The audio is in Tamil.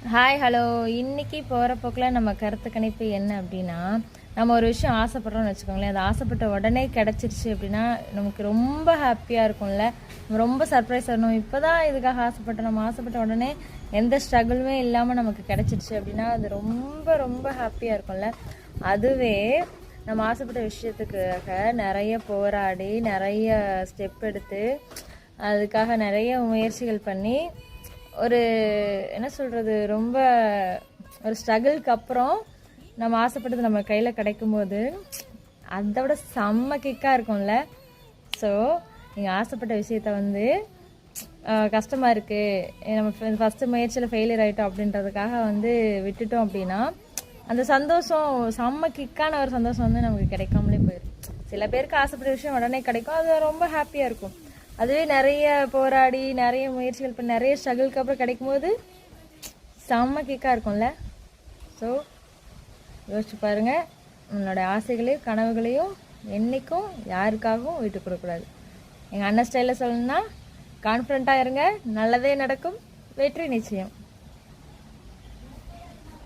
Hi hello. இன்னைக்கு போகிற போக்கில் நம்ம கருத்து கணிப்பு என்ன அப்படின்னா, நம்ம ஒரு விஷயம் ஆசைப்படுறோம்னு வச்சுக்கோங்களேன். அது ஆசைப்பட்ட உடனே கிடச்சிருச்சு அப்படின்னா நமக்கு ரொம்ப ஹாப்பியாக இருக்கும்ல. நம்ம ரொம்ப சர்ப்ரைஸ் ஆகணும். இப்போ தான் இதுக்காக ஆசைப்பட்டோம், நம்ம ஆசைப்பட்ட உடனே எந்த ஸ்ட்ரகிளுமே இல்லாமல் நமக்கு கிடச்சிருச்சு அப்படின்னா அது ரொம்ப ரொம்ப ஹாப்பியாக இருக்கும்ல. அதுவே நம்ம ஆசைப்பட்ட விஷயத்துக்காக நிறைய போராடி நிறைய ஸ்டெப் எடுத்து அதுக்காக நிறைய முயற்சிகள் பண்ணி ஒரு என்ன சொல்கிறது, ரொம்ப ஒரு ஸ்ட்ரகிளுக்கு அப்புறம் நம்ம ஆசைப்பட்டது நம்ம கையில் கிடைக்கும்போது அதை விட செம்ம கிக்காக இருக்கும்ல. ஸோ நீங்கள் ஆசைப்பட்ட விஷயத்த வந்து கஷ்டமாக இருக்குது, நம்ம ஃபஸ்ட்டு முயற்சியில் ஃபெயிலியர் ஆகிட்டோம் அப்படின்றதுக்காக வந்து விட்டுட்டோம் அப்படின்னா அந்த சந்தோஷம், செம்ம கிக்கான ஒரு சந்தோஷம் வந்து நமக்கு கிடைக்காமலே போயிடும். சில பேருக்கு ஆசைப்பட்ட விஷயம் உடனே கிடைக்கும், அது ரொம்ப ஹாப்பியாக இருக்கும். அதுவே நிறைய போராடி நிறைய முயற்சிகள் பண்ணி நிறைய ஸ்ட்ரகிளுக்கு அப்புறம் கிடைக்கும்போது செம்ம கிக்காக இருக்கும்ல. ஸோ யோசிச்சு பாருங்கள், உன்னோட ஆசைகளையும் கனவுகளையும் என்றைக்கும் யாருக்காகவும் விட்டு கொடுக்கக்கூடாது. எங்கள் அண்ணன் ஸ்டைலில் சொல்லணும்னா, கான்ஃபிடண்ட்டாக இருங்க, நல்லதே நடக்கும், வெற்றி நிச்சயம்.